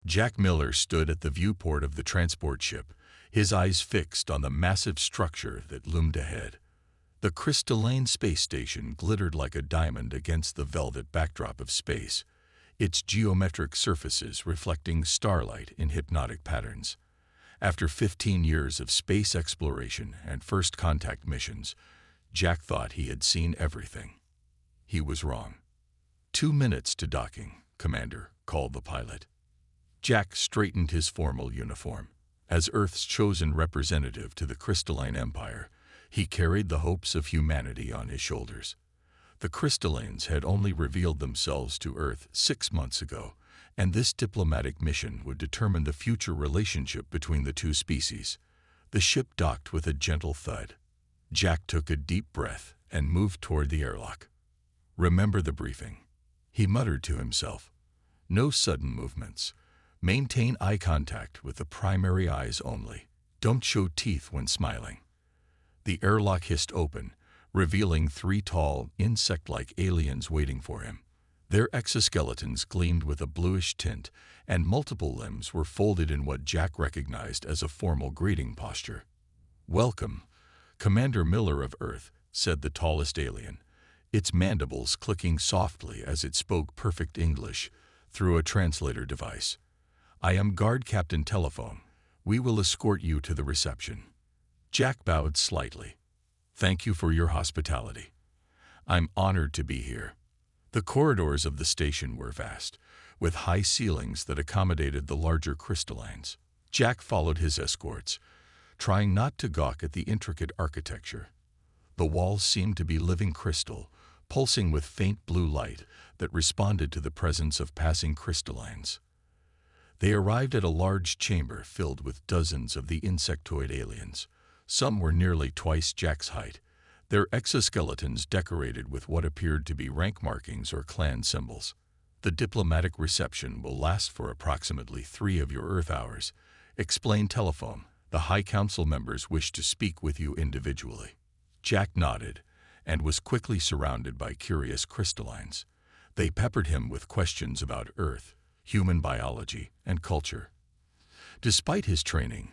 Jack Miller stood at the viewport of the transport ship, his eyes fixed on the massive structure that loomed ahead. The crystalline space station glittered like a diamond against the velvet backdrop of space, its geometric surfaces reflecting starlight in hypnotic patterns. After 15 years of space exploration and first contact missions, Jack thought he had seen everything. He was wrong. 2 minutes to docking, Commander, called the pilot. Jack straightened his formal uniform. As Earth's chosen representative to the Crystalline Empire, he carried the hopes of humanity on his shoulders. The Crystallines had only revealed themselves to Earth 6 months ago, and this diplomatic mission would determine the future relationship between the two species. The ship docked with a gentle thud. Jack took a deep breath and moved toward the airlock. "Remember the briefing," he muttered to himself. "No sudden movements. Maintain eye contact with the primary eyes only. Don't show teeth when smiling." The airlock hissed open, revealing 3 tall, insect-like aliens waiting for him. Their exoskeletons gleamed with a bluish tint, and multiple limbs were folded in what Jack recognized as a formal greeting posture. "Welcome, Commander Miller of Earth," said the tallest alien, its mandibles clicking softly as it spoke perfect English through a translator device. "I am Guard Captain Telephone. We will escort you to the reception." Jack bowed slightly. "Thank you for your hospitality. I'm honored to be here." The corridors of the station were vast, with high ceilings that accommodated the larger crystallines. Jack followed his escorts, trying not to gawk at the intricate architecture. The walls seemed to be living crystal, pulsing with faint blue light that responded to the presence of passing crystallines. They arrived at a large chamber filled with dozens of the insectoid aliens. Some were nearly twice Jack's height, their exoskeletons decorated with what appeared to be rank markings or clan symbols. "The diplomatic reception will last for approximately 3 of your Earth hours," explained Telephone. "The High Council members wish to speak with you individually." Jack nodded and was quickly surrounded by curious crystallines. They peppered him with questions about Earth, human biology, and culture. Despite his training,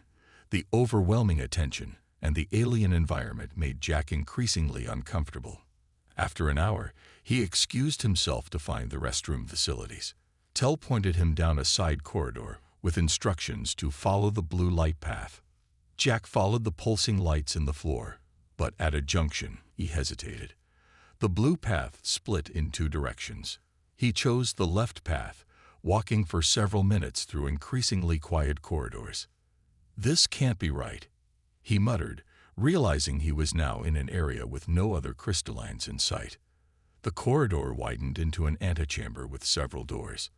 the overwhelming attention and the alien environment made Jack increasingly uncomfortable. After an hour, he excused himself to find the restroom facilities. Tel pointed him down a side corridor with instructions to follow the blue light path. Jack followed the pulsing lights in the floor, but at a junction, he hesitated. The blue path split in 2 directions. He chose the left path, walking for several minutes through increasingly quiet corridors. "This can't be right," he muttered, realizing he was now in an area with no other crystallines in sight. The corridor widened into an antechamber with several doors.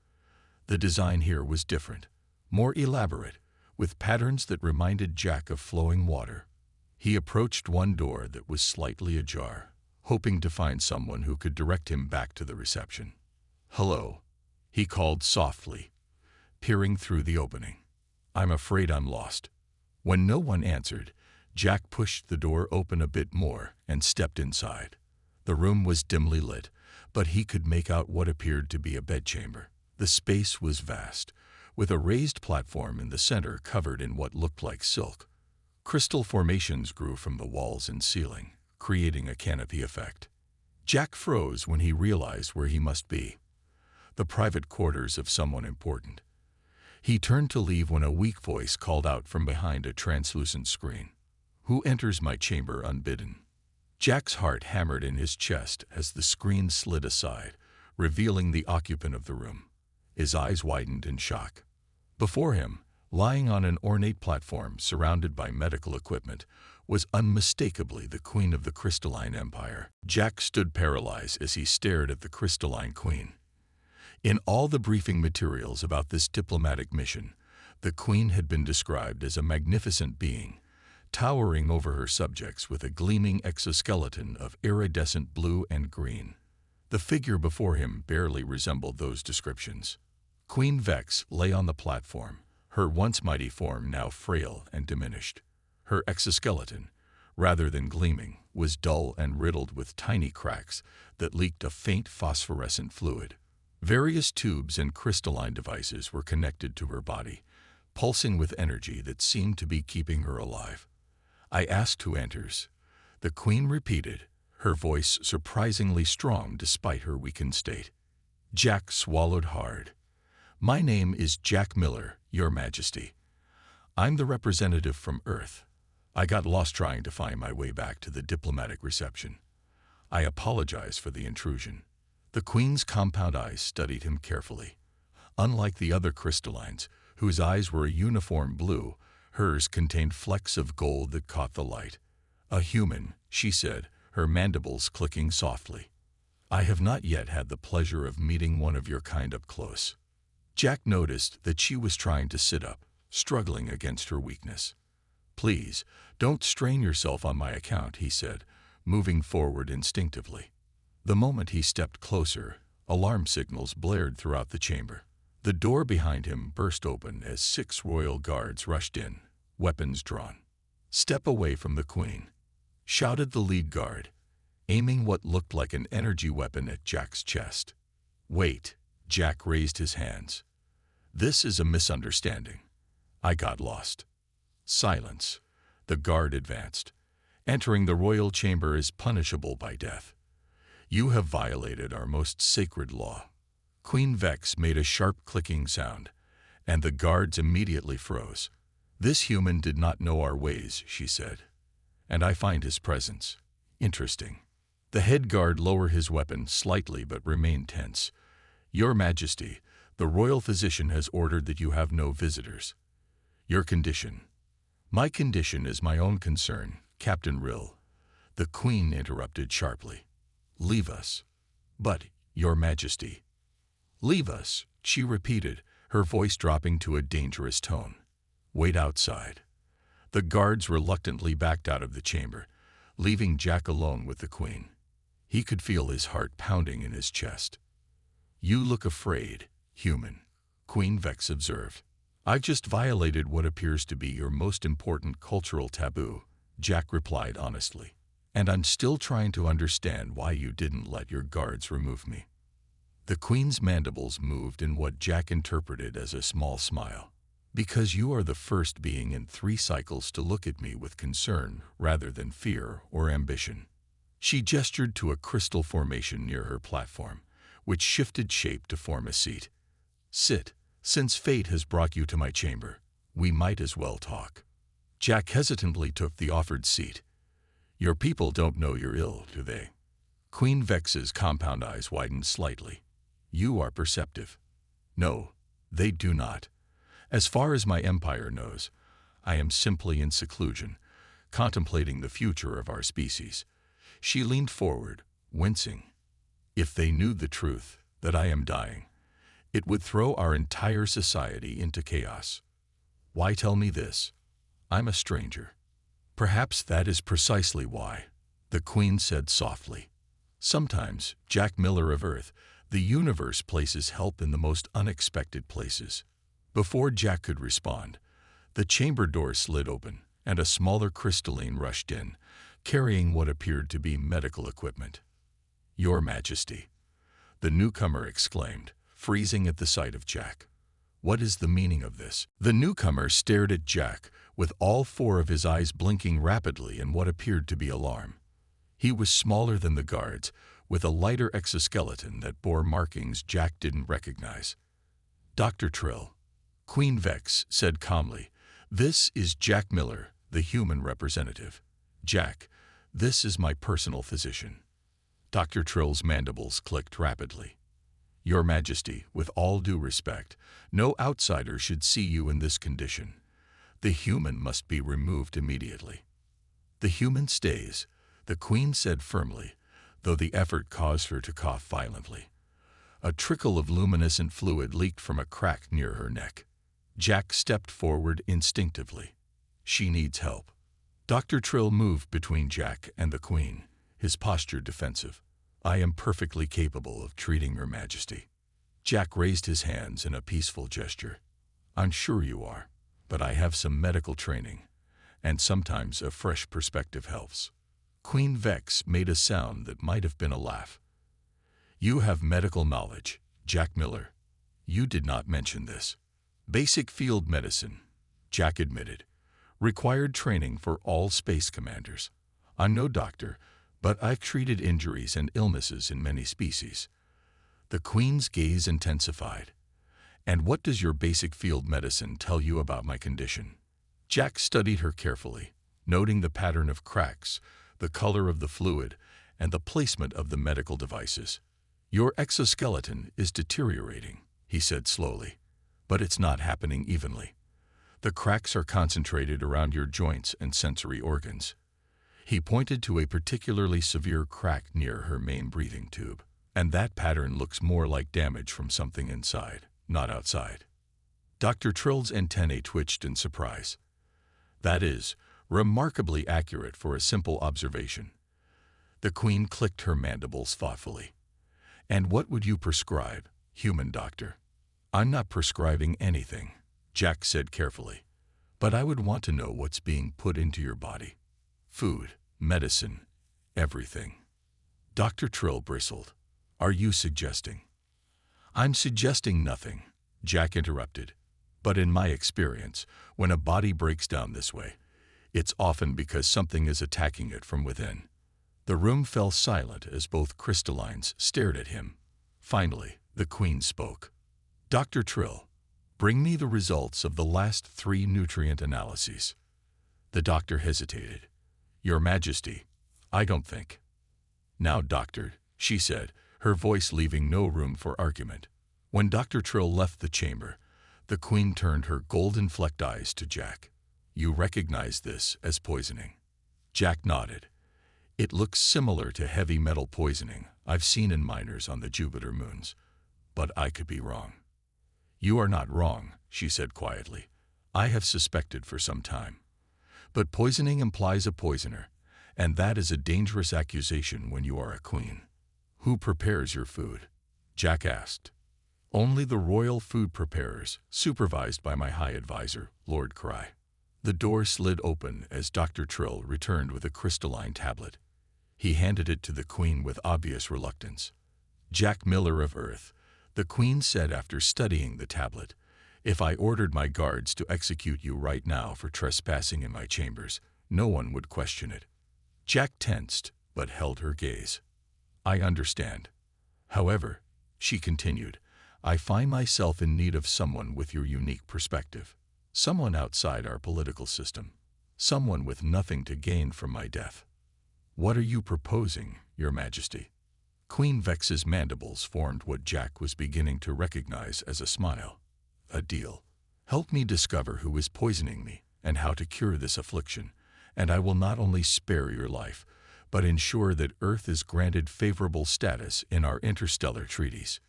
The design here was different, more elaborate, with patterns that reminded Jack of flowing water. He approached one door that was slightly ajar, hoping to find someone who could direct him back to the reception. "Hello," he called softly, peering through the opening. "I'm afraid I'm lost." When no one answered, Jack pushed the door open a bit more and stepped inside. The room was dimly lit, but he could make out what appeared to be a bedchamber. The space was vast, with a raised platform in the center covered in what looked like silk. Crystal formations grew from the walls and ceiling, creating a canopy effect. Jack froze when he realized where he must be. The private quarters of someone important. He turned to leave when a weak voice called out from behind a translucent screen. "Who enters my chamber unbidden?" Jack's heart hammered in his chest as the screen slid aside, revealing the occupant of the room. His eyes widened in shock. Before him, lying on an ornate platform surrounded by medical equipment, was unmistakably the Queen of the Crystalline Empire. Jack stood paralyzed as he stared at the Crystalline Queen. In all the briefing materials about this diplomatic mission, the Queen had been described as a magnificent being, towering over her subjects with a gleaming exoskeleton of iridescent blue and green. The figure before him barely resembled those descriptions. Queen Vex lay on the platform, her once mighty form now frail and diminished. Her exoskeleton, rather than gleaming, was dull and riddled with tiny cracks that leaked a faint phosphorescent fluid. Various tubes and crystalline devices were connected to her body, pulsing with energy that seemed to be keeping her alive. "I asked who enters," the Queen repeated, her voice surprisingly strong despite her weakened state. Jack swallowed hard. "My name is Jack Miller, Your Majesty. I'm the representative from Earth. I got lost trying to find my way back to the diplomatic reception. I apologize for the intrusion." The Queen's compound eyes studied him carefully. Unlike the other crystallines, whose eyes were a uniform blue, hers contained flecks of gold that caught the light. "A human," she said, her mandibles clicking softly. "I have not yet had the pleasure of meeting one of your kind up close." Jack noticed that she was trying to sit up, struggling against her weakness. "Please, don't strain yourself on my account," he said, moving forward instinctively. The moment he stepped closer, alarm signals blared throughout the chamber. The door behind him burst open as 6 royal guards rushed in, weapons drawn. "Step away from the Queen," shouted the lead guard, aiming what looked like an energy weapon at Jack's chest. "Wait," Jack raised his hands. "This is a misunderstanding. I got lost." "Silence," the guard advanced. "Entering the royal chamber is punishable by death. You have violated our most sacred law." Queen Vex made a sharp clicking sound, and the guards immediately froze. "This human did not know our ways," she said, "and I find his presence interesting." The head guard lowered his weapon slightly but remained tense. "Your Majesty, the royal physician has ordered that you have no visitors." "Your condition." "My condition is my own concern, Captain Rill," the Queen interrupted sharply. "Leave us." "But, Your Majesty." "Leave us," she repeated, her voice dropping to a dangerous tone. "Wait outside." The guards reluctantly backed out of the chamber, leaving Jack alone with the Queen. He could feel his heart pounding in his chest. "You look afraid, human," Queen Vex observed. "I've just violated what appears to be your most important cultural taboo," Jack replied honestly. "And I'm still trying to understand why you didn't let your guards remove me." The Queen's mandibles moved in what Jack interpreted as a small smile. "Because you are the first being in 3 cycles to look at me with concern rather than fear or ambition." She gestured to a crystal formation near her platform, which shifted shape to form a seat. "Sit. Since fate has brought you to my chamber, we might as well talk." Jack hesitantly took the offered seat. "Your people don't know you're ill, do they?" Queen Vex's compound eyes widened slightly. "You are perceptive." "No, they do not. As far as my empire knows, I am simply in seclusion, contemplating the future of our species." She leaned forward, wincing. "If they knew the truth, that I am dying, it would throw our entire society into chaos." "Why tell me this? I'm a stranger." "Perhaps that is precisely why," the Queen said softly. "Sometimes, Jack Miller of Earth, the universe places help in the most unexpected places." Before Jack could respond, the chamber door slid open, and a smaller crystalline rushed in, carrying what appeared to be medical equipment. "Your Majesty," the newcomer exclaimed, freezing at the sight of Jack. "What is the meaning of this?" The newcomer stared at Jack, with all 4 of his eyes blinking rapidly in what appeared to be alarm. He was smaller than the guards, with a lighter exoskeleton that bore markings Jack didn't recognize. "Dr. Trill," Queen Vex said calmly, "this is Jack Miller, the human representative. Jack, this is my personal physician." Dr. Trill's mandibles clicked rapidly. "Your Majesty, with all due respect, no outsider should see you in this condition. The human must be removed immediately." "The human stays," the Queen said firmly, though the effort caused her to cough violently. A trickle of luminescent fluid leaked from a crack near her neck. Jack stepped forward instinctively. "She needs help." Dr. Trill moved between Jack and the Queen, his posture defensive. "I am perfectly capable of treating Her Majesty." Jack raised his hands in a peaceful gesture. "I'm sure you are, but I have some medical training, and sometimes a fresh perspective helps." Queen Vex made a sound that might have been a laugh. "You have medical knowledge," Jack Miller, you did not mention this. Basic field medicine, Jack admitted, required training for all space commanders. I'm no doctor, but I've treated injuries and illnesses in many species. The Queen's gaze intensified. And what does your basic field medicine tell you about my condition? Jack studied her carefully, noting the pattern of cracks, the color of the fluid, and the placement of the medical devices. Your exoskeleton is deteriorating, he said slowly, but it's not happening evenly. The cracks are concentrated around your joints and sensory organs. He pointed to a particularly severe crack near her main breathing tube, and that pattern looks more like damage from something inside, not outside. Dr. Trill's antennae twitched in surprise. That is remarkably accurate for a simple observation. The Queen clicked her mandibles thoughtfully. And what would you prescribe, human doctor? I'm not prescribing anything, Jack said carefully, but I would want to know what's being put into your body. Food, medicine, everything. Dr. Trill bristled. Are you suggesting? I'm suggesting nothing, Jack interrupted. But in my experience, when a body breaks down this way, it's often because something is attacking it from within. The room fell silent as both crystallines stared at him. Finally, the Queen spoke. Dr. Trill, bring me the results of the last 3 nutrient analyses. The doctor hesitated. Your Majesty, I don't think. Now, doctor, she said, her voice leaving no room for argument. When Dr. Trill left the chamber, the Queen turned her golden-flecked eyes to Jack. You recognize this as poisoning? Jack nodded. It looks similar to heavy metal poisoning I've seen in miners on the Jupiter moons, but I could be wrong. You are not wrong, she said quietly. I have suspected for some time. But poisoning implies a poisoner, and that is a dangerous accusation when you are a queen. Who prepares your food? Jack asked. Only the royal food preparers, supervised by my high advisor, Lord Cry. The door slid open as Dr. Trill returned with a crystalline tablet. He handed it to the Queen with obvious reluctance. Jack Miller of Earth, the Queen said after studying the tablet, if I ordered my guards to execute you right now for trespassing in my chambers, no one would question it. Jack tensed, but held her gaze. I understand. However, she continued, I find myself in need of someone with your unique perspective. Someone outside our political system. Someone with nothing to gain from my death. What are you proposing, Your Majesty? Queen Vex's mandibles formed what Jack was beginning to recognize as a smile. A deal. Help me discover who is poisoning me and how to cure this affliction, and I will not only spare your life, but ensure that Earth is granted favorable status in our interstellar treaties.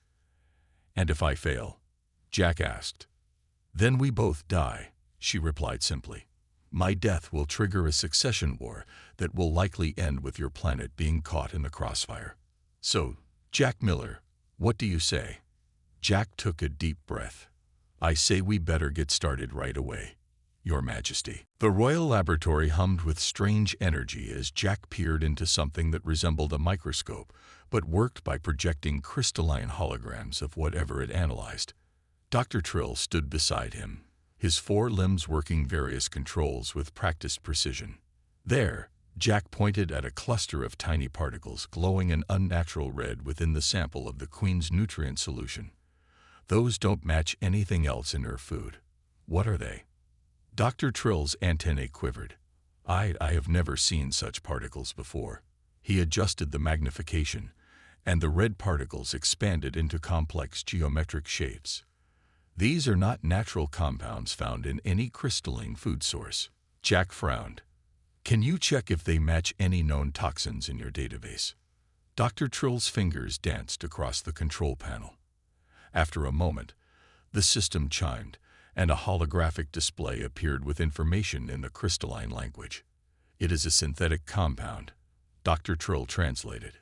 And if I fail? Jack asked. Then we both die, she replied simply. My death will trigger a succession war that will likely end with your planet being caught in the crossfire. So, Jack Miller, what do you say? Jack took a deep breath. I say we better get started right away, Your Majesty. The Royal Laboratory hummed with strange energy as Jack peered into something that resembled a microscope, but worked by projecting crystalline holograms of whatever it analyzed. Dr. Trill stood beside him, his 4 limbs working various controls with practiced precision. There, Jack pointed at a cluster of tiny particles glowing an unnatural red within the sample of the Queen's nutrient solution. Those don't match anything else in her food. What are they? Dr. Trill's antennae quivered. I have never seen such particles before. He adjusted the magnification, and the red particles expanded into complex geometric shapes. These are not natural compounds found in any crystalline food source. Jack frowned. Can you check if they match any known toxins in your database? Dr. Trill's fingers danced across the control panel. After a moment, the system chimed, and a holographic display appeared with information in the crystalline language. It is a synthetic compound, Dr. Trill translated,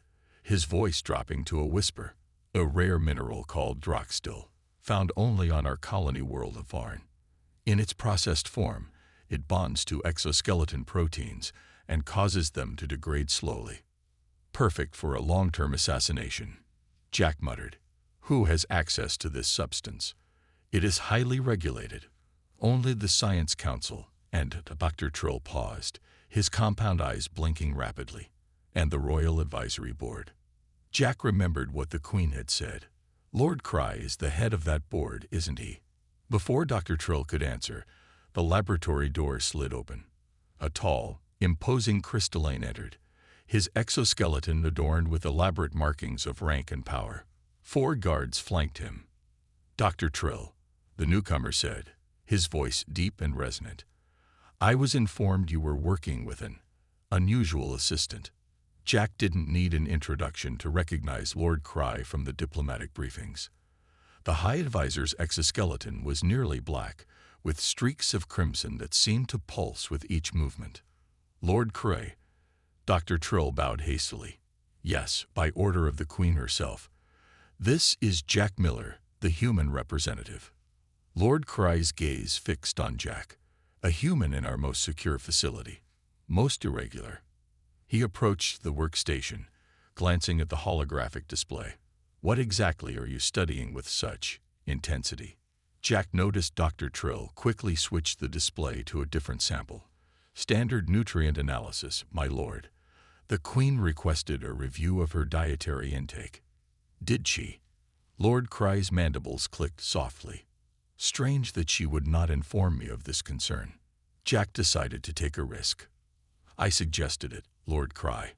his voice dropping to a whisper. A rare mineral called droxtil, found only on our colony world of Varn. In its processed form, it bonds to exoskeleton proteins and causes them to degrade slowly. Perfect for a long-term assassination, Jack muttered. Who has access to this substance? It is highly regulated. Only the Science Council. And Dr. Trill paused, his compound eyes blinking rapidly. And the Royal Advisory Board. Jack remembered what the Queen had said. Lord Cry is the head of that board, isn't he? Before Dr. Trill could answer, the laboratory door slid open. A tall, imposing crystalline entered, his exoskeleton adorned with elaborate markings of rank and power. 4 guards flanked him. Dr. Trill, the newcomer said, his voice deep and resonant. I was informed you were working with an unusual assistant. Jack didn't need an introduction to recognize Lord Cry from the diplomatic briefings. The High Advisor's exoskeleton was nearly black, with streaks of crimson that seemed to pulse with each movement. Lord Cry. Dr. Trill bowed hastily. Yes, by order of the Queen herself. This is Jack Miller, the human representative. Lord Cry's gaze fixed on Jack, a human in our most secure facility. Most irregular. He approached the workstation, glancing at the holographic display. What exactly are you studying with such intensity? Jack noticed Dr. Trill quickly switched the display to a different sample. Standard nutrient analysis, my lord. The Queen requested a review of her dietary intake. Did she? Lord Cry's mandibles clicked softly. Strange that she would not inform me of this concern. Jack decided to take a risk. I suggested it, Lord Cry.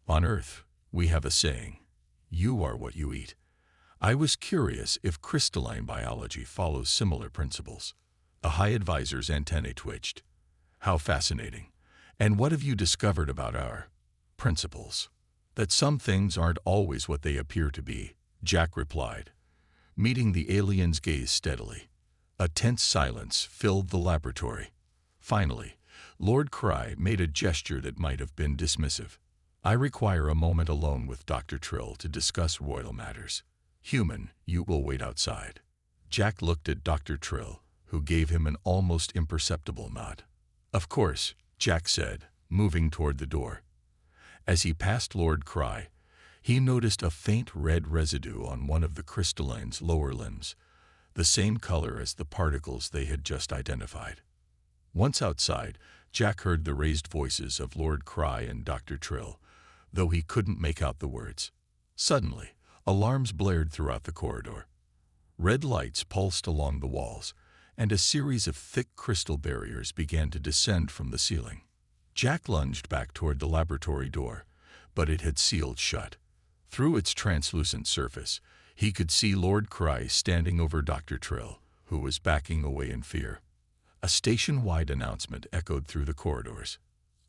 On Earth, we have a saying, you are what you eat. I was curious if crystalline biology follows similar principles. The High Advisor's antennae twitched. How fascinating. And what have you discovered about our principles? That some things aren't always what they appear to be, Jack replied, meeting the alien's gaze steadily. A tense silence filled the laboratory. Finally, Lord Cry made a gesture that might have been dismissive. I require a moment alone with Dr. Trill to discuss royal matters. Human, you will wait outside. Jack looked at Dr. Trill, who gave him an almost imperceptible nod. Of course, Jack said, moving toward the door. As he passed Lord Cry, he noticed a faint red residue on one of the crystalline's lower limbs, the same color as the particles they had just identified. Once outside, Jack heard the raised voices of Lord Cry and Dr. Trill, though he couldn't make out the words. Suddenly, alarms blared throughout the corridor. Red lights pulsed along the walls, and a series of thick crystal barriers began to descend from the ceiling. Jack lunged back toward the laboratory door, but it had sealed shut. Through its translucent surface, he could see Lord Cry standing over Dr. Trill, who was backing away in fear. A station-wide announcement echoed through the corridors.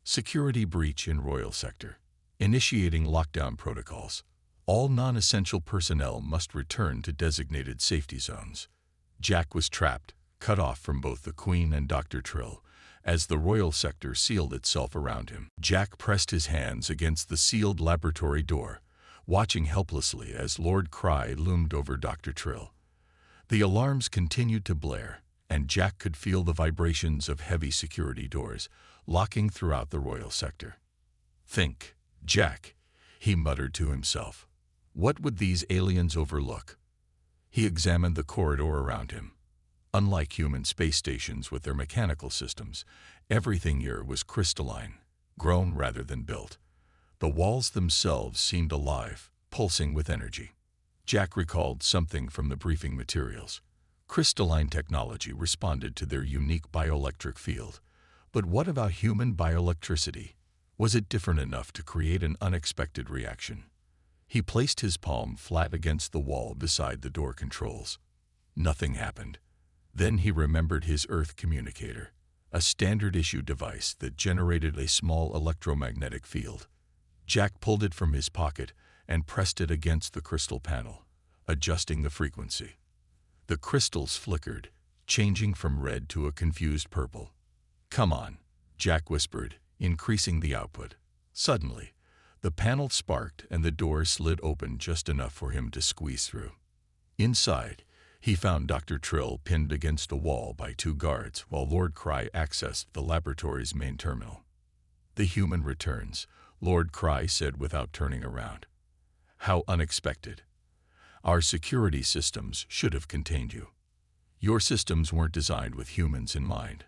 Security breach in Royal Sector. Initiating lockdown protocols. All non-essential personnel must return to designated safety zones. Jack was trapped, cut off from both the Queen and Dr. Trill, as the Royal Sector sealed itself around him. Jack pressed his hands against the sealed laboratory door, watching helplessly as Lord Cry loomed over Dr. Trill. The alarms continued to blare, and Jack could feel the vibrations of heavy security doors locking throughout the Royal Sector. Think, Jack, he muttered to himself. What would these aliens overlook? He examined the corridor around him. Unlike human space stations with their mechanical systems, everything here was crystalline, grown rather than built. The walls themselves seemed alive, pulsing with energy. Jack recalled something from the briefing materials. Crystalline technology responded to their unique bioelectric field. But what about human bioelectricity? Was it different enough to create an unexpected reaction? He placed his palm flat against the wall beside the door controls. Nothing happened. Then he remembered his Earth communicator, a standard-issue device that generated a small electromagnetic field. Jack pulled it from his pocket and pressed it against the crystal panel, adjusting the frequency. The crystals flickered, changing from red to a confused purple. Come on, Jack whispered, increasing the output. Suddenly, the panel sparked and the door slid open just enough for him to squeeze through. Inside, he found Dr. Trill pinned against a wall by 2 guards while Lord Cry accessed the laboratory's main terminal. The human returns, Lord Cry said without turning around. How unexpected. Our security systems should have contained you. Your systems weren't designed with humans in mind,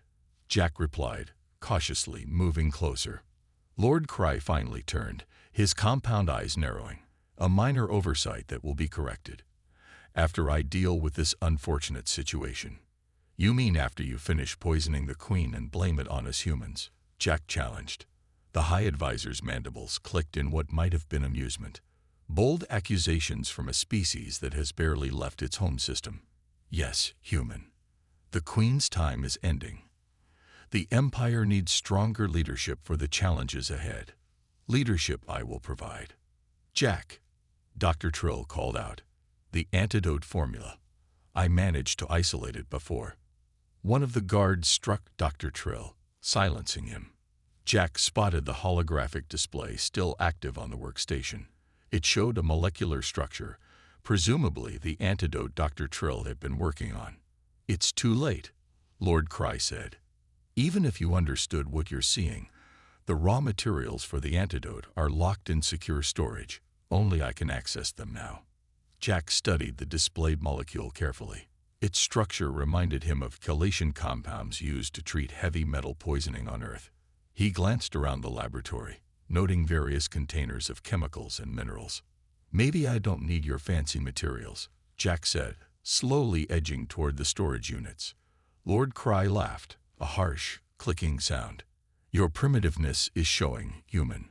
Jack replied, cautiously moving closer. Lord Cry finally turned, his compound eyes narrowing. A minor oversight that will be corrected after I deal with this unfortunate situation. You mean after you finish poisoning the Queen and blame it on us humans? Jack challenged. The High Advisor's mandibles clicked in what might have been amusement. Bold accusations from a species that has barely left its home system. Yes, human. The Queen's time is ending. The Empire needs stronger leadership for the challenges ahead. Leadership I will provide. Jack, Dr. Trill called out. The antidote formula. I managed to isolate it before. One of the guards struck Dr. Trill, silencing him. Jack spotted the holographic display still active on the workstation. It showed a molecular structure, presumably the antidote Dr. Trill had been working on. It's too late, Lord Cry said. Even if you understood what you're seeing, the raw materials for the antidote are locked in secure storage. Only I can access them now. Jack studied the displayed molecule carefully. Its structure reminded him of chelation compounds used to treat heavy metal poisoning on Earth. He glanced around the laboratory, noting various containers of chemicals and minerals. Maybe I don't need your fancy materials, Jack said, slowly edging toward the storage units. Lord Cry laughed, a harsh, clicking sound. Your primitiveness is showing, human.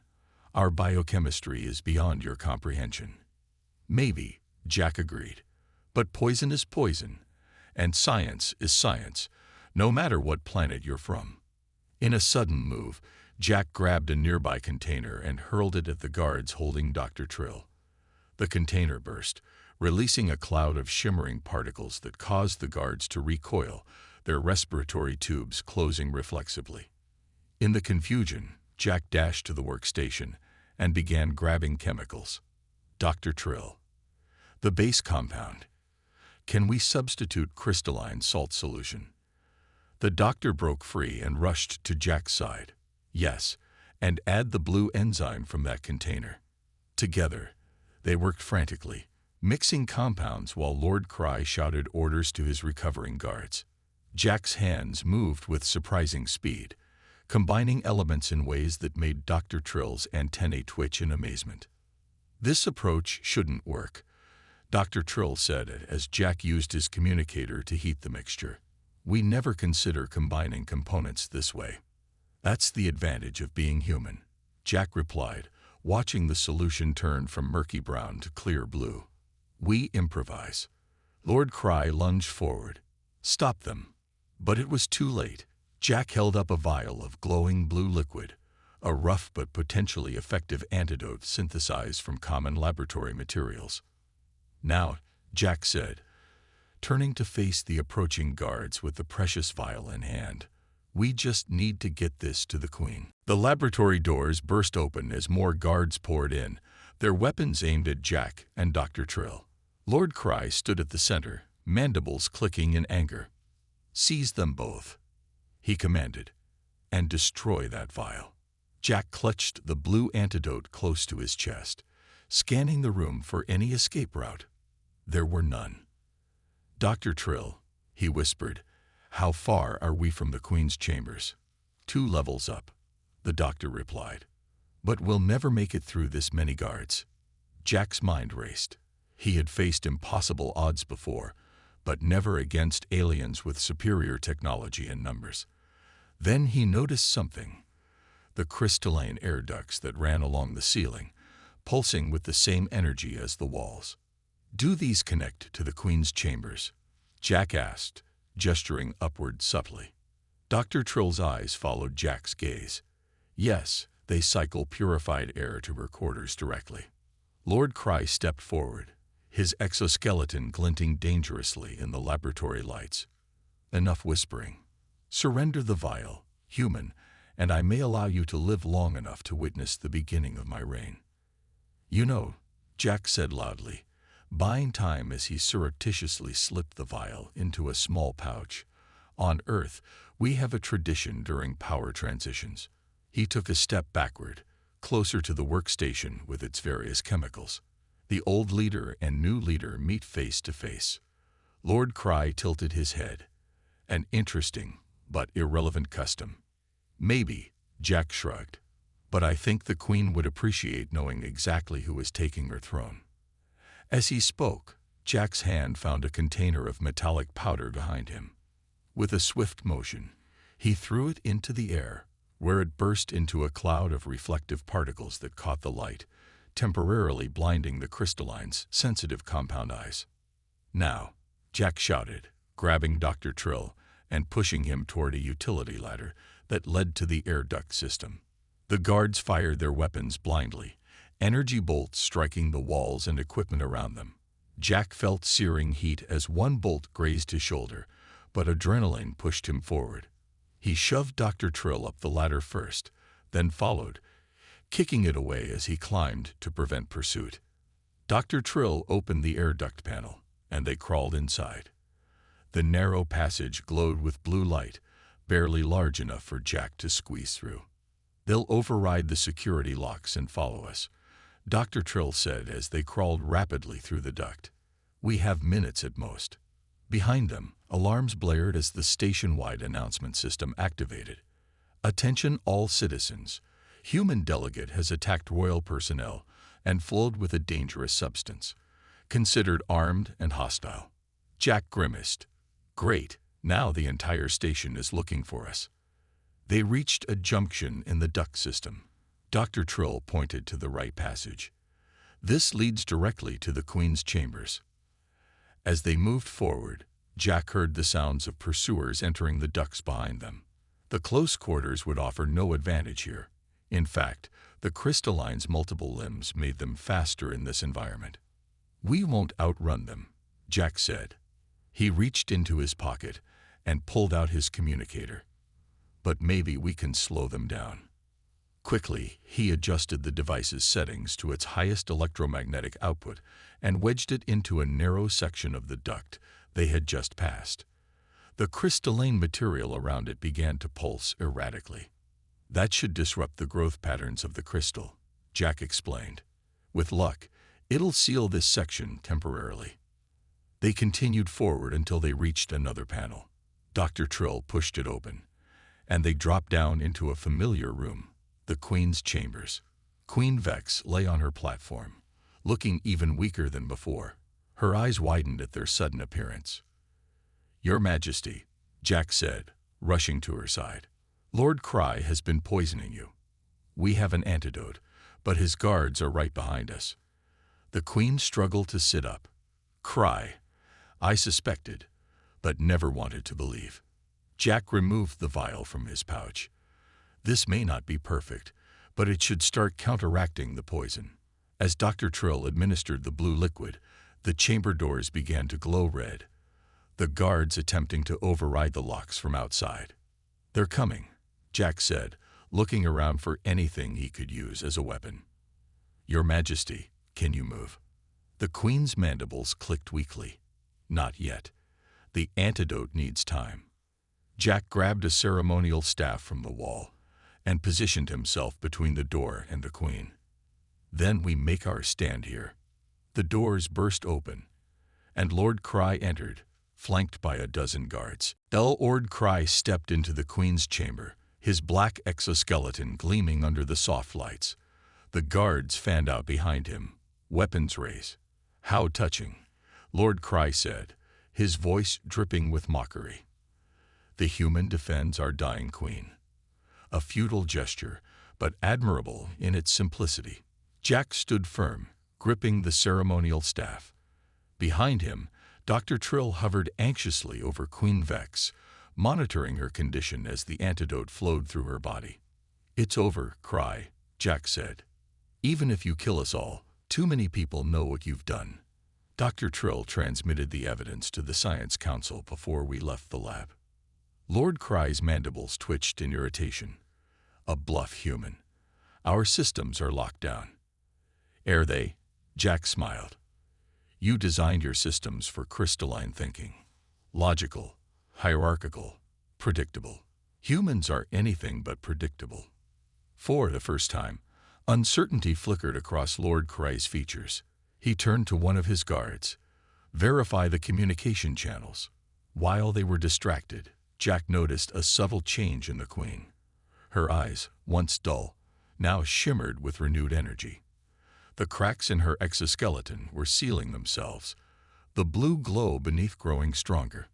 Our biochemistry is beyond your comprehension. Maybe, Jack agreed. But poison is poison, and science is science, no matter what planet you're from. In a sudden move, Jack grabbed a nearby container and hurled it at the guards holding Dr. Trill. The container burst, releasing a cloud of shimmering particles that caused the guards to recoil, their respiratory tubes closing reflexively. In the confusion, Jack dashed to the workstation and began grabbing chemicals. Dr. Trill. The base compound. Can we substitute crystalline salt solution? The doctor broke free and rushed to Jack's side. Yes, and add the blue enzyme from that container. Together, they worked frantically, mixing compounds while Lord Cry shouted orders to his recovering guards. Jack's hands moved with surprising speed, combining elements in ways that made Dr. Trill's antennae twitch in amazement. This approach shouldn't work, Dr. Trill said as Jack used his communicator to heat the mixture. We never consider combining components this way. That's the advantage of being human, Jack replied, watching the solution turn from murky brown to clear blue. We improvise. Lord Cry lunged forward. Stop them. But it was too late. Jack held up a vial of glowing blue liquid, a rough but potentially effective antidote synthesized from common laboratory materials. Now, Jack said, turning to face the approaching guards with the precious vial in hand, we just need to get this to the Queen. The laboratory doors burst open as more guards poured in, their weapons aimed at Jack and Dr. Trill. Lord Cry stood at the center, mandibles clicking in anger. Seize them both, he commanded, and destroy that vial. Jack clutched the blue antidote close to his chest, scanning the room for any escape route. There were none. Dr. Trill, he whispered, how far are we from the Queen's chambers? 2 levels up, the doctor replied. But we'll never make it through this many guards. Jack's mind raced. He had faced impossible odds before, but never against aliens with superior technology and numbers. Then he noticed something. The crystalline air ducts that ran along the ceiling, pulsing with the same energy as the walls. Do these connect to the Queen's chambers? Jack asked, gesturing upward subtly. Dr. Trill's eyes followed Jack's gaze. Yes, they cycle purified air to her quarters directly. Lord Cry stepped forward, his exoskeleton glinting dangerously in the laboratory lights. Enough whispering. Surrender the vial, human, and I may allow you to live long enough to witness the beginning of my reign. You know, Jack said loudly, buying time as he surreptitiously slipped the vial into a small pouch. On Earth, we have a tradition during power transitions. He took a step backward, closer to the workstation with its various chemicals. The old leader and new leader meet face to face. Lord Cry tilted his head. An interesting, but irrelevant custom. Maybe, Jack shrugged. But I think the Queen would appreciate knowing exactly who is taking her throne. As he spoke, Jack's hand found a container of metallic powder behind him. With a swift motion, he threw it into the air, where it burst into a cloud of reflective particles that caught the light, temporarily blinding the crystalline's sensitive compound eyes. "Now," Jack shouted, grabbing Dr. Trill and pushing him toward a utility ladder that led to the air duct system. The guards fired their weapons blindly, energy bolts striking the walls and equipment around them. Jack felt searing heat as one bolt grazed his shoulder, but adrenaline pushed him forward. He shoved Dr. Trill up the ladder first, then followed, kicking it away as he climbed to prevent pursuit. Dr. Trill opened the air duct panel, and they crawled inside. The narrow passage glowed with blue light, barely large enough for Jack to squeeze through. "They'll override the security locks and follow us," Dr. Trill said as they crawled rapidly through the duct. "We have minutes at most." Behind them, alarms blared as the station-wide announcement system activated. "Attention all citizens. Human delegate has attacked royal personnel and flowed with a dangerous substance. Considered armed and hostile." Jack grimaced. "Great, now the entire station is looking for us." They reached a junction in the duct system. Dr. Trill pointed to the right passage. "This leads directly to the Queen's chambers." As they moved forward, Jack heard the sounds of pursuers entering the ducts behind them. The close quarters would offer no advantage here. In fact, the crystalline's multiple limbs made them faster in this environment. "We won't outrun them," Jack said. He reached into his pocket and pulled out his communicator. "But maybe we can slow them down." Quickly, he adjusted the device's settings to its highest electromagnetic output and wedged it into a narrow section of the duct they had just passed. The crystalline material around it began to pulse erratically. "That should disrupt the growth patterns of the crystal," Jack explained. "With luck, it'll seal this section temporarily." They continued forward until they reached another panel. Dr. Trill pushed it open, and they dropped down into a familiar room. The Queen's chambers. Queen Vex lay on her platform, looking even weaker than before. Her eyes widened at their sudden appearance. "Your Majesty," Jack said, rushing to her side. "Lord Cry has been poisoning you. We have an antidote, but his guards are right behind us." The Queen struggled to sit up. "Cry. I suspected, but never wanted to believe." Jack removed the vial from his pouch. "This may not be perfect, but it should start counteracting the poison." As Dr. Trill administered the blue liquid, the chamber doors began to glow red, the guards attempting to override the locks from outside. "They're coming," Jack said, looking around for anything he could use as a weapon. "Your Majesty, can you move?" The Queen's mandibles clicked weakly. "Not yet. The antidote needs time." Jack grabbed a ceremonial staff from the wall and positioned himself between the door and the Queen. "Then we make our stand here." The doors burst open, and Lord Cry entered, flanked by a dozen guards. Lord Cry stepped into the Queen's chamber, his black exoskeleton gleaming under the soft lights. The guards fanned out behind him, weapons raised. "How touching," Lord Cry said, his voice dripping with mockery. "The human defends our dying queen." A futile gesture, but admirable in its simplicity. Jack stood firm, gripping the ceremonial staff. Behind him, Dr. Trill hovered anxiously over Queen Vex, monitoring her condition as the antidote flowed through her body. "It's over, Cry," Jack said. "Even if you kill us all, too many people know what you've done." Dr. Trill transmitted the evidence to the Science Council before we left the lab. Lord Cry's mandibles twitched in irritation. "A bluff human. Our systems are locked down." "Are they?" Jack smiled. "You designed your systems for crystalline thinking. Logical, hierarchical, predictable. Humans are anything but predictable." For the first time, uncertainty flickered across Lord Cry's features. He turned to one of his guards. Verify the communication channels. While they were distracted, Jack noticed a subtle change in the Queen. Her eyes, once dull, now shimmered with renewed energy. The cracks in her exoskeleton were sealing themselves, the blue glow beneath growing stronger.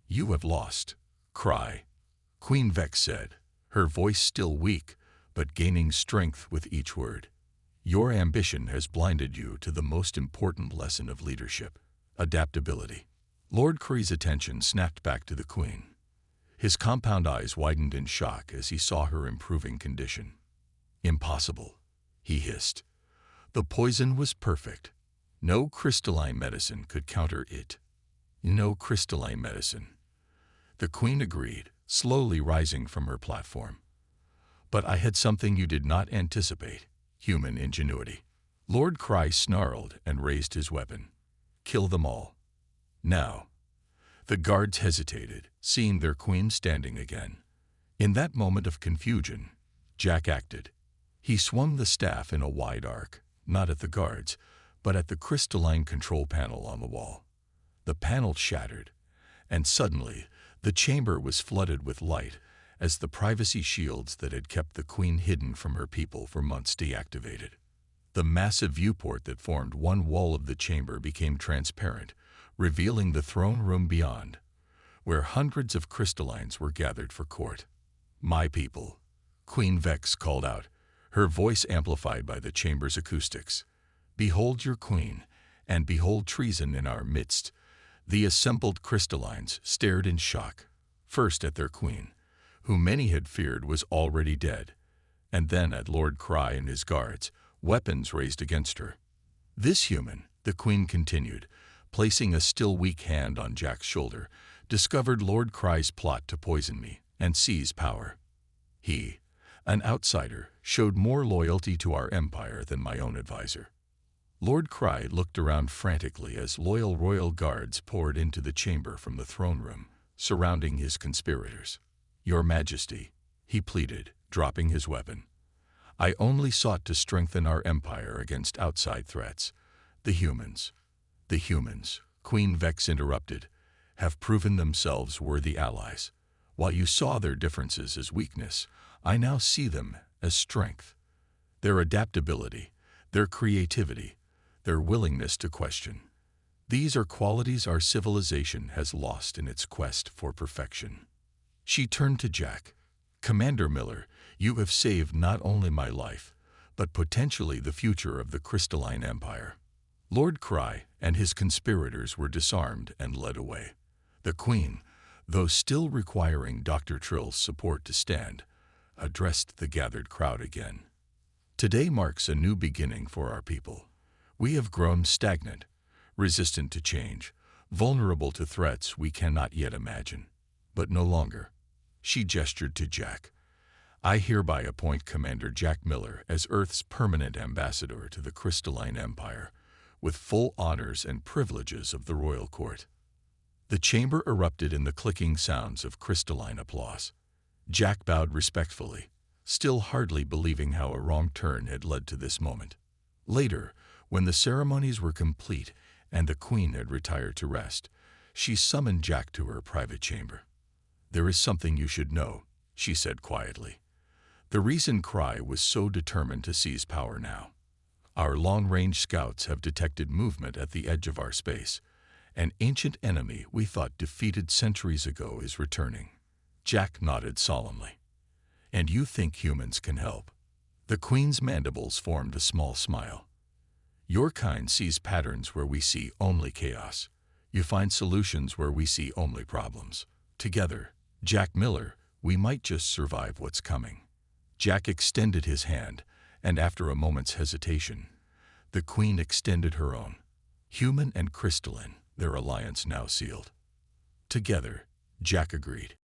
"You have lost, Cry," Queen Vex said, her voice still weak, but gaining strength with each word. "Your ambition has blinded you to the most important lesson of leadership, adaptability." Lord Cry's attention snapped back to the Queen. His compound eyes widened in shock as he saw her improving condition. "Impossible," he hissed. "The poison was perfect. No crystalline medicine could counter it." "No crystalline medicine," the Queen agreed, slowly rising from her platform. "But I had something you did not anticipate, human ingenuity." Lord Cry snarled and raised his weapon. "Kill them all. Now." The guards hesitated, seeing their Queen standing again. In that moment of confusion, Jack acted. He swung the staff in a wide arc, not at the guards, but at the crystalline control panel on the wall. The panel shattered, and suddenly the chamber was flooded with light as the privacy shields that had kept the Queen hidden from her people for months deactivated. The massive viewport that formed one wall of the chamber became transparent, revealing the throne room beyond, where hundreds of crystallines were gathered for court. "My people," Queen Vex called out, her voice amplified by the chamber's acoustics. "Behold your Queen, and behold treason in our midst." The assembled crystallines stared in shock, first at their Queen, who many had feared was already dead, and then at Lord Cry and his guards, weapons raised against her. "This human," the Queen continued, placing a still weak hand on Jack's shoulder, "discovered Lord Cry's plot to poison me and seize power. He, an outsider, showed more loyalty to our empire than my own advisor." Lord Cry looked around frantically as loyal royal guards poured into the chamber from the throne room, surrounding his conspirators. "Your Majesty," he pleaded, dropping his weapon, "I only sought to strengthen our empire against outside threats. The humans," Queen Vex interrupted, "have proven themselves worthy allies. While you saw their differences as weakness, I now see them as strength. Their adaptability, their creativity, their willingness to question. These are qualities our civilization has lost in its quest for perfection." She turned to Jack. "Commander Miller, you have saved not only my life, but potentially the future of the Crystalline Empire." Lord Cry and his conspirators were disarmed and led away. The Queen, though still requiring Dr. Trill's support to stand, addressed the gathered crowd again. "Today marks a new beginning for our people. We have grown stagnant, resistant to change, vulnerable to threats we cannot yet imagine. But no longer." She gestured to Jack. "I hereby appoint Commander Jack Miller as Earth's permanent ambassador to the Crystalline Empire, with full honors and privileges of the royal court." The chamber erupted in the clicking sounds of crystalline applause. Jack bowed respectfully, still hardly believing how a wrong turn had led to this moment. Later, when the ceremonies were complete and the Queen had retired to rest, she summoned Jack to her private chamber. "There is something you should know," she said quietly. "The reason Cry was so determined to seize power now. Our long-range scouts have detected movement at the edge of our space. An ancient enemy we thought defeated centuries ago is returning." Jack nodded solemnly. "And you think humans can help?" The Queen's mandibles formed a small smile. "Your kind sees patterns where we see only chaos. You find solutions where we see only problems. Together, Jack Miller, we might just survive what's coming." Jack extended his hand, and after a moment's hesitation, the Queen extended her own. Human and crystalline, their alliance now sealed. "Together," Jack agreed.